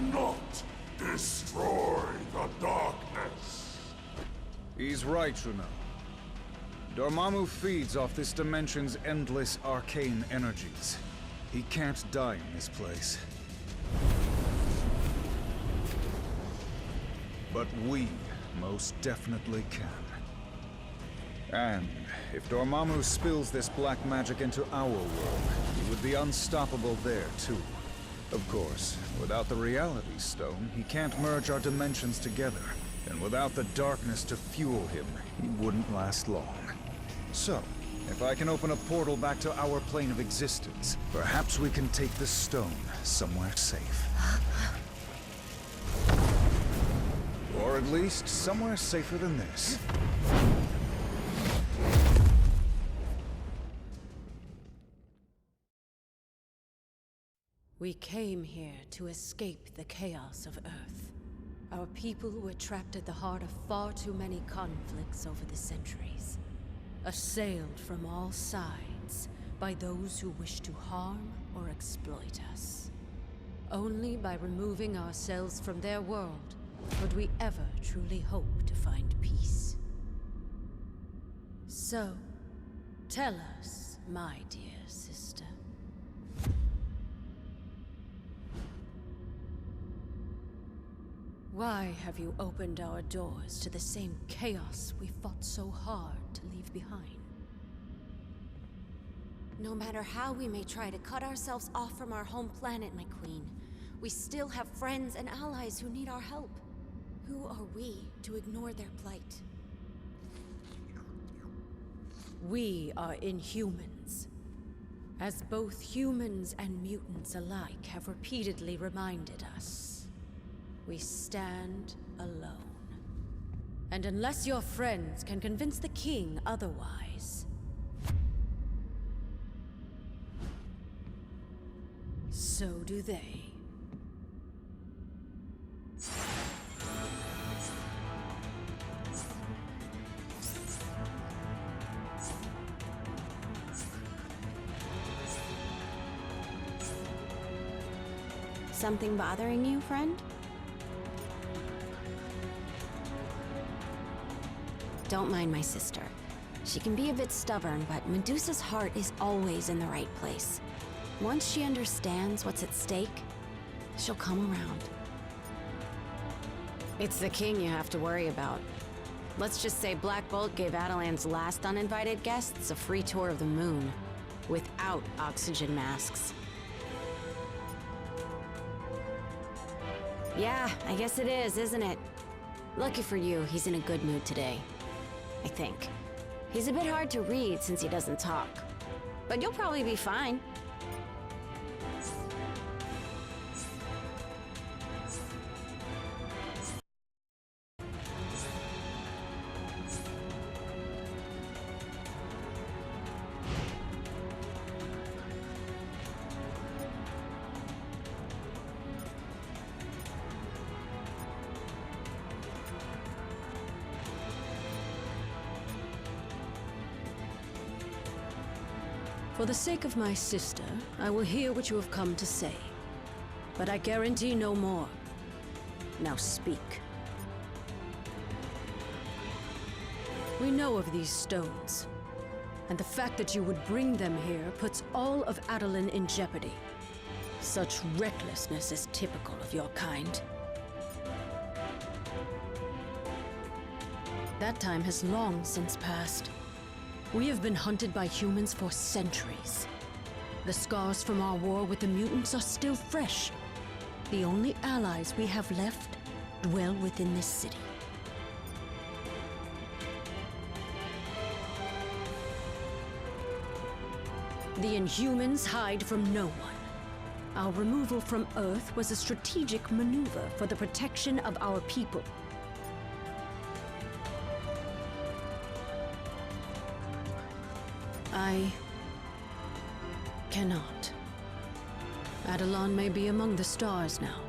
cannot destroy the darkness. He's right, Juno. Dormammu feeds off this dimension's endless arcane energies. He can't die in this place. But we most definitely can. And if Dormammu spills this black magic into our world, he would be unstoppable there too. Of course, without the Reality Stone, he can't merge our dimensions together. And without the darkness to fuel him, he wouldn't last long. So, if I can open a portal back to our plane of existence, perhaps we can take the stone somewhere safe. Or at least somewhere safer than this. We came here to escape the chaos of Earth. Our people were trapped at the heart of far too many conflicts over the centuries. Assailed from all sides by those who wish to harm or exploit us. Only by removing ourselves from their world would we ever truly hope to find peace. So, tell us, my dear sister. Why have you opened our doors to the same chaos we fought so hard to leave behind? No matter how we may try to cut ourselves off from our home planet, my queen, we still have friends and allies who need our help. Who are we to ignore their plight? We are Inhumans. As both humans and mutants alike have repeatedly reminded us, we stand alone. And unless your friends can convince the king otherwise, so do they. Something bothering you, friend? Don't mind my sister. She can be a bit stubborn, but Medusa's heart is always in the right place. Once she understands what's at stake, she'll come around. It's the king you have to worry about. Let's just say Black Bolt gave Attilan's last uninvited guests a free tour of the moon, without oxygen masks. Yeah, I guess it is, isn't it? Lucky for you, he's in a good mood today. I think. He's a bit hard to read since he doesn't talk. But you'll probably be fine. For the sake of my sister, I will hear what you have come to say. But I guarantee no more. Now speak. We know of these stones, and the fact that you would bring them here puts all of Attilan in jeopardy. Such recklessness is typical of your kind. That time has long since passed. We have been hunted by humans for centuries. The scars from our war with the mutants are still fresh. The only allies we have left dwell within this city. The Inhumans hide from no one. Our removal from Earth was a strategic maneuver for the protection of our people. I cannot. Attilan may be among the stars now,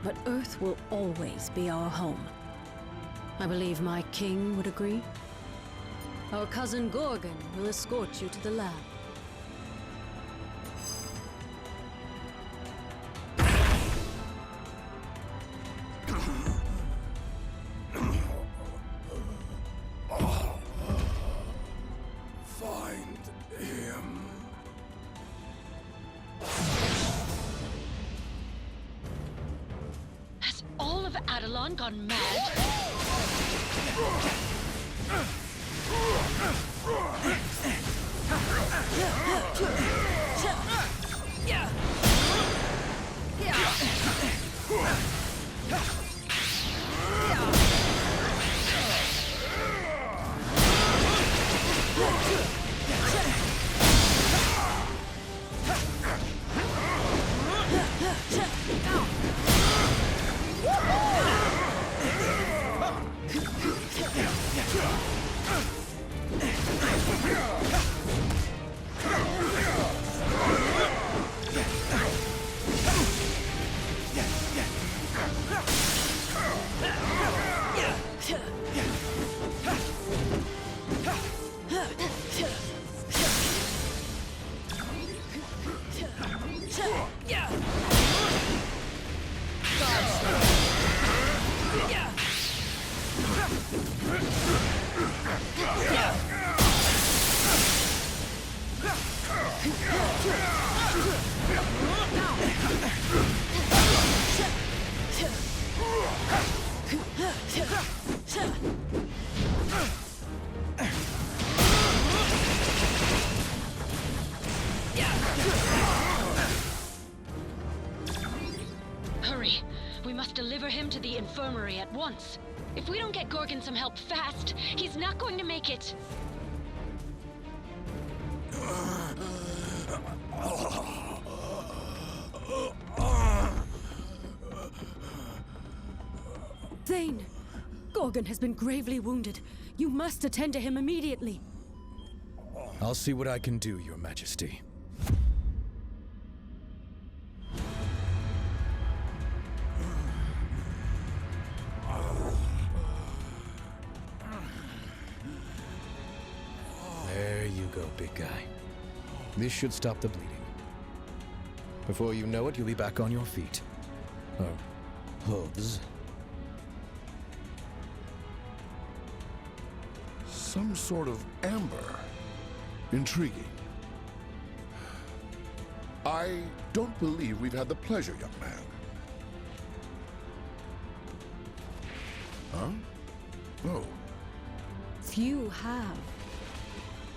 but Earth will always be our home. I believe my king would agree. Our cousin Gorgon will escort you to the lab. Attilan gone mad? Hurry! We must deliver him to the infirmary at once. If we don't get Gorgon some help fast, he's not going to make it. Thane! Gorgon has been gravely wounded. You must attend to him immediately. I'll see what I can do, Your Majesty. There you go, big guy. This should stop the bleeding. Before you know it, you'll be back on your feet. Or hooves. Some sort of amber. Intriguing. I don't believe we've had the pleasure, young man. Huh? Oh. Few have.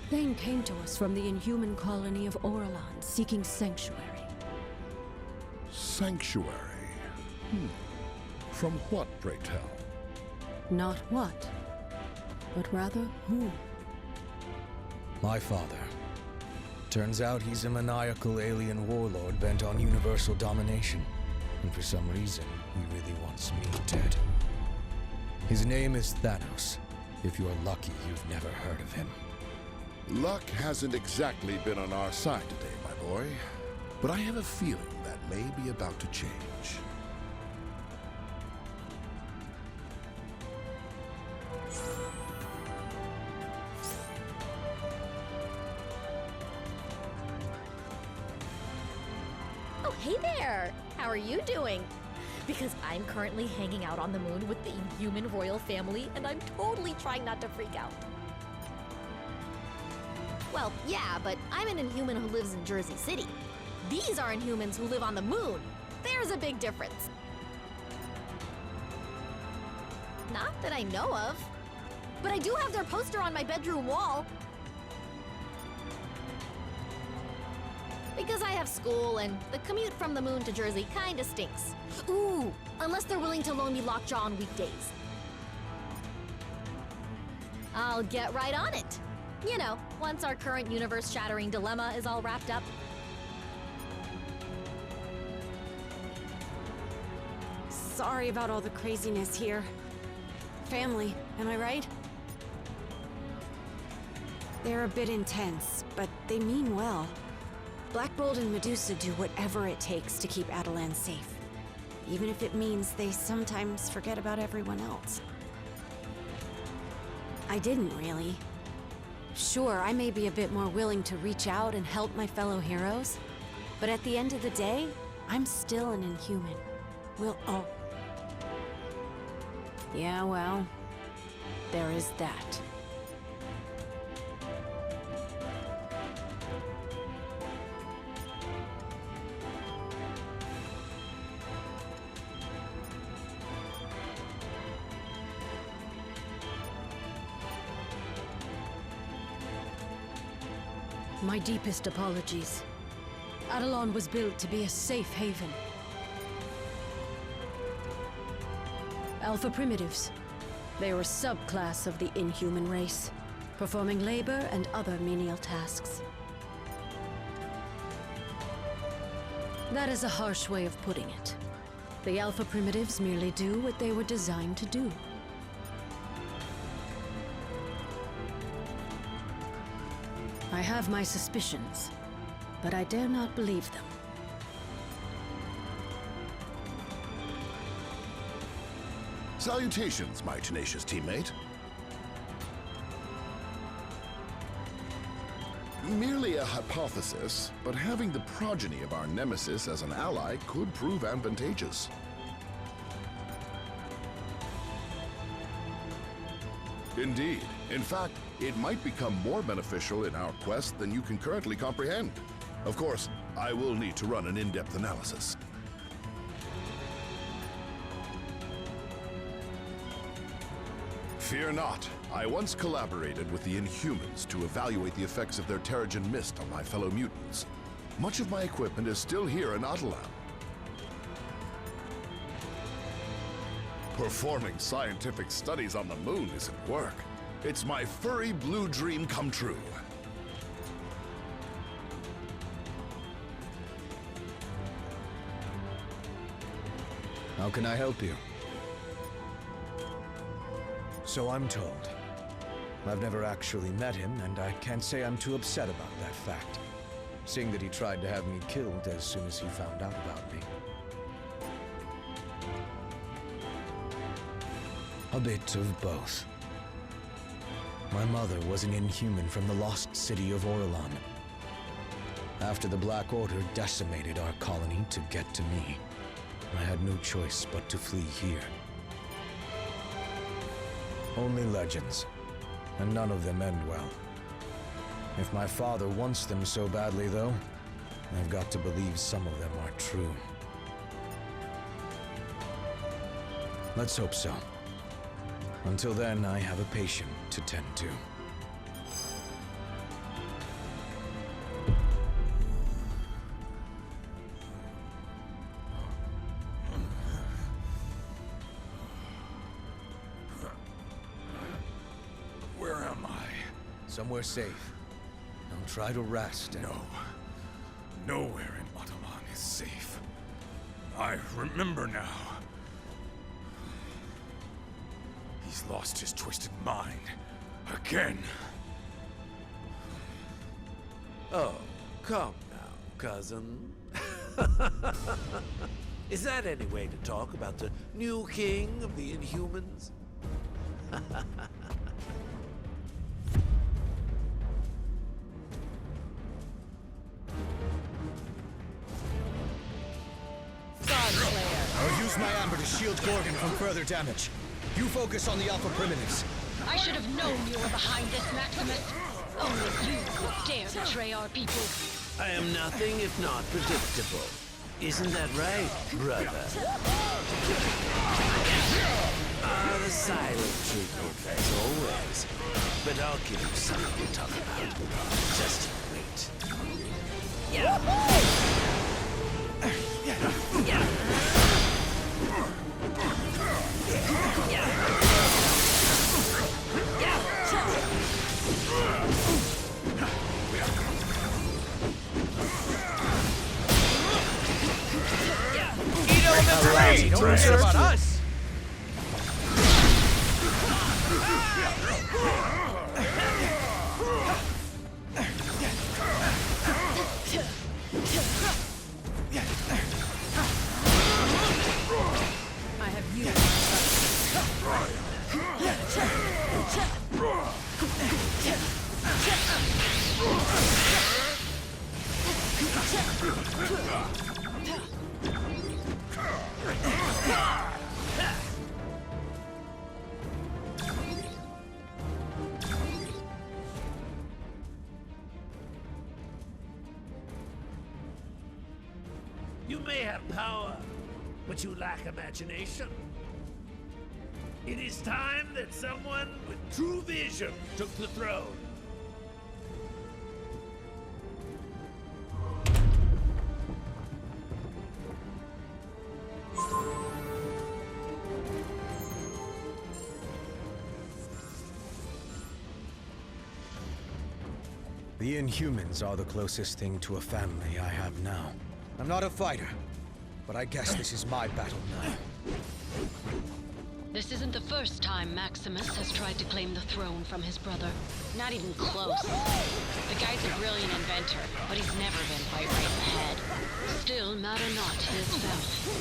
Thane came to us from the inhuman colony of Orlan, seeking sanctuary. Sanctuary. From what, pray tell? Not what, but rather who. My father. Turns out he's a maniacal alien warlord bent on universal domination. And for some reason, he really wants me dead. His name is Thanos. If you're lucky, you've never heard of him. Luck hasn't exactly been on our side today, my boy. But I have a feeling that may be about to change. Oh, hey there! How are you doing? Because I'm currently hanging out on the moon with the Inhuman royal family, and I'm totally trying not to freak out. Well, yeah, but I'm an Inhuman who lives in Jersey City. These are Inhumans who live on the moon. There's a big difference. Not that I know of. But I do have their poster on my bedroom wall. Because I have school, and the commute from the moon to Jersey kinda stinks. Ooh, unless they're willing to loan me Lockjaw on weekdays. I'll get right on it. You know, once our current universe-shattering dilemma is all wrapped up. Sorry about all the craziness here. Family, am I right? They're a bit intense, but they mean well. Black Bolt and Medusa do whatever it takes to keep Attilan safe. Even if it means they sometimes forget about everyone else. I didn't really. Sure, I may be a bit more willing to reach out and help my fellow heroes, but at the end of the day, I'm still an Inhuman. Yeah, well, there is that. My deepest apologies. Attilan was built to be a safe haven. Alpha Primitives. They are a subclass of the inhuman race, performing labor and other menial tasks. That is a harsh way of putting it. The Alpha Primitives merely do what they were designed to do. I have my suspicions, but I dare not believe them. Salutations, my tenacious teammate. Merely a hypothesis, but having the progeny of our nemesis as an ally could prove advantageous. Indeed. In fact, it might become more beneficial in our quest than you can currently comprehend. Of course, I will need to run an in-depth analysis. Fear not. I once collaborated with the Inhumans to evaluate the effects of their Terrigen mist on my fellow mutants. Much of my equipment is still here in Attilan. Performing scientific studies on the moon isn't work. It's my furry blue dream come true. How can I help you? So I'm told. I've never actually met him, and I can't say I'm too upset about that fact, seeing that he tried to have me killed as soon as he found out about me. A bit of both. My mother was an Inhuman from the lost city of Orlan. After the Black Order decimated our colony to get to me, I had no choice but to flee here. Only legends, and none of them end well. If my father wants them so badly, though, I've got to believe some of them are true. Let's hope so. Until then, I have a patient to tend to. Where am I? Somewhere safe. Don't try to rest. No. Nowhere in Attilan is safe. I remember now. He's lost his twisted mind. Again. Oh, come now, cousin. Is that any way to talk about the new king of the Inhumans? I'll use my amber to shield Gorgon from further damage. You focus on the Alpha Primitives. I should have known you were behind this, Maximus. Only you would dare betray our people. I am nothing if not predictable. Isn't that right, brother? The silent treatment, as always. But I'll give you something to talk about. Just wait. Don't forget about us! I have you. You may have power, but you lack imagination. It is time that someone with true vision took the throne. The Inhumans are the closest thing to a family I have now. I'm not a fighter, but I guess this is my battle now. This isn't the first time Maximus has tried to claim the throne from his brother. Not even close. The guy's a brilliant inventor, but he's never been quite right in the head. Still, matter not his family.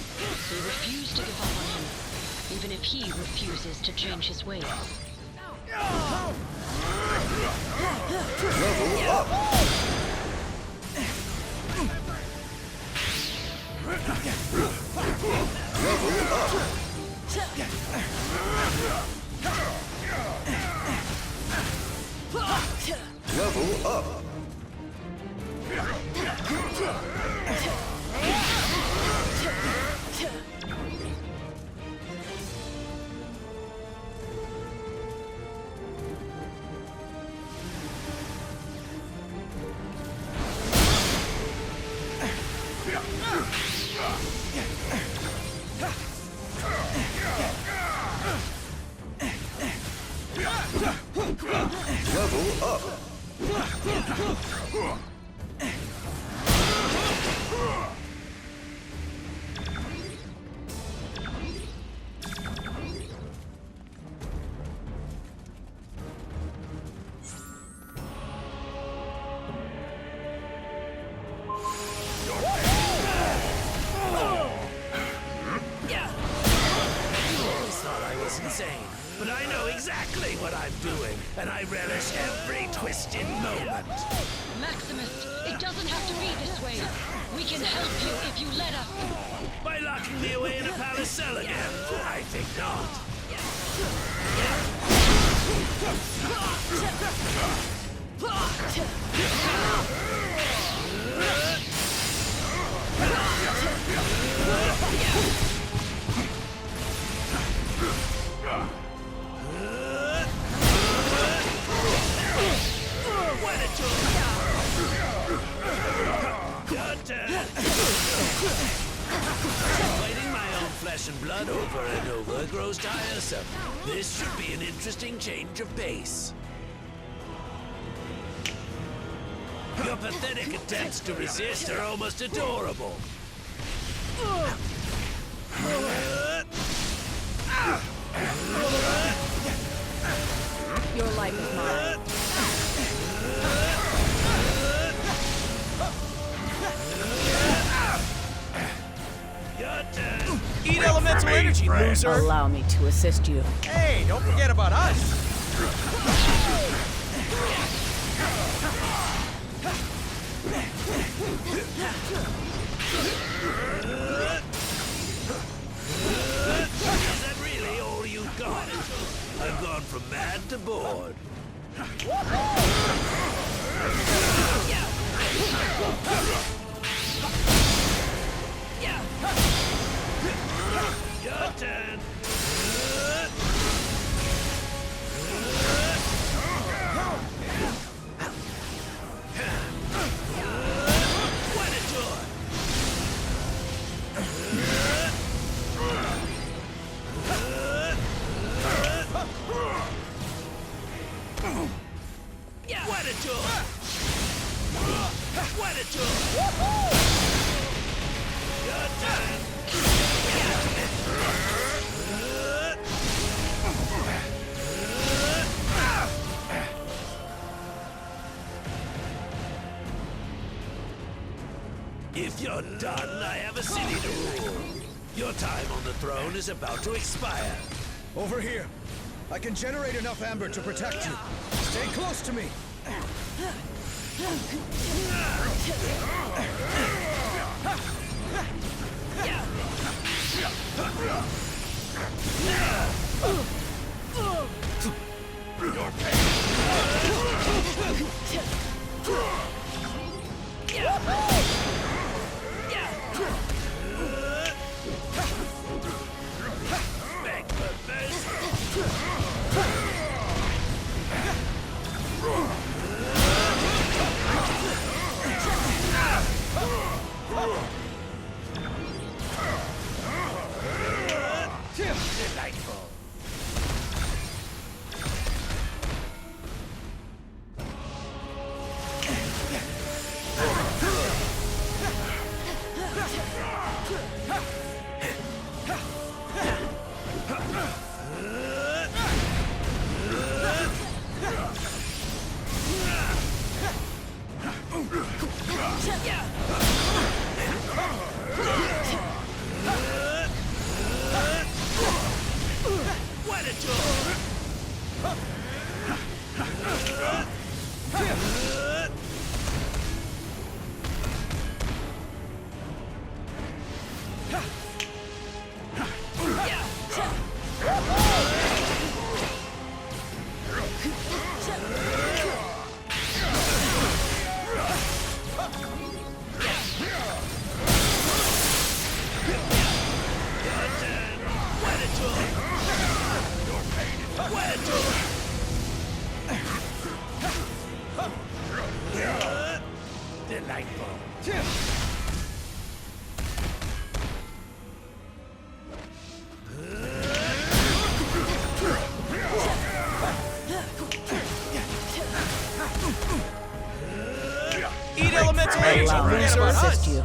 They refuse to give up on him, even if he refuses to change his ways. Level up! Level up! Level up! Level up! Insane, but I know exactly what I'm doing, and I relish every twisted moment. Maximus, it doesn't have to be this way. We can help you if you let us. By locking me away in a palace cell again? I think not. Fighting my own flesh and blood over and over grows tiresome. This should be an interesting change of pace. Your pathetic attempts to resist are almost adorable. Your life is mine. Eat elemental energy, loser! Allow me to assist you. Hey, don't forget about us! Is that really all you got? I've gone from mad to bored. Your turn. What a joy! What a joy! What a joy! Your turn. If you're done, I have a city to rule. Your time on the throne is about to expire. Over here. I can generate enough amber to protect you. Stay close to me. Delightful. forget about us. assist you.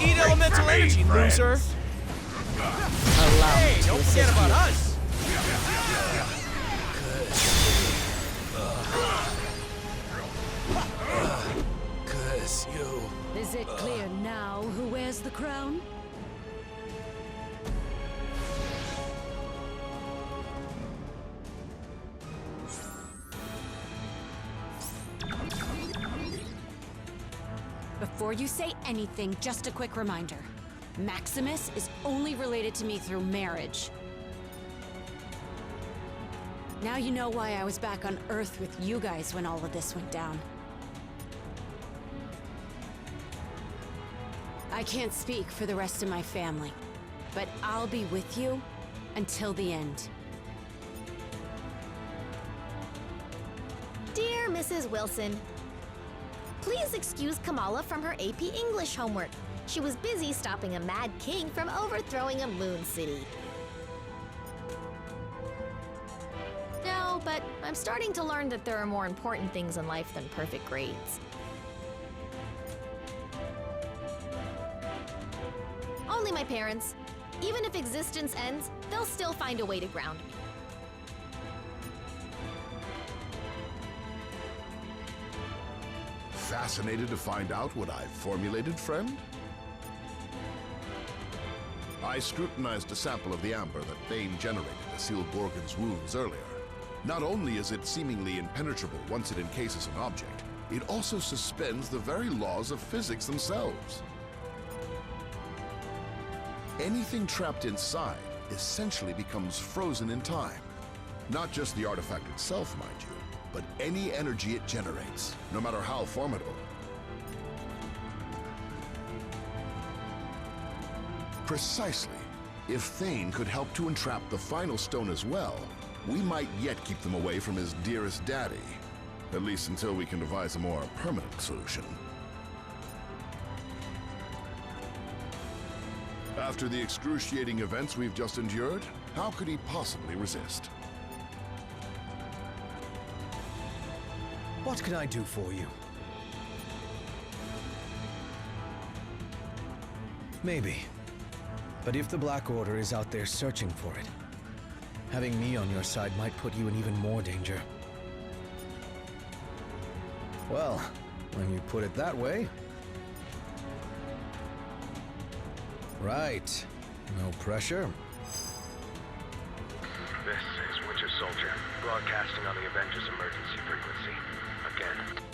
Eat elemental energy, loser! Hey, don't forget about us! Curse you. Is it clear now who wears the crown? Before you say anything, just a quick reminder. Maximus is only related to me through marriage. Now you know why I was back on Earth with you guys when all of this went down. I can't speak for the rest of my family, but I'll be with you until the end. Dear Mrs. Wilson, please excuse Kamala from her AP English homework. She was busy stopping a mad king from overthrowing a moon city. Now, but I'm starting to learn that there are more important things in life than perfect grades. Only my parents. Even if existence ends, they'll still find a way to ground me. Fascinated to find out what I've formulated, friend? I scrutinized a sample of the amber that Thane generated to seal Gorgon's wounds earlier. Not only is it seemingly impenetrable once it encases an object, it also suspends the very laws of physics themselves. Anything trapped inside essentially becomes frozen in time. Not just the artifact itself, mind you, but any energy it generates, no matter how formidable. Precisely. If Thane could help to entrap the final stone as well, we might yet keep them away from his dearest daddy. At least until we can devise a more permanent solution. After the excruciating events we've just endured, how could he possibly resist? What can I do for you? Maybe. But if the Black Order is out there searching for it, having me on your side might put you in even more danger. Well, when you put it that way... Right. No pressure. This is Winter Soldier, broadcasting on the Avengers emergency frequency. Again.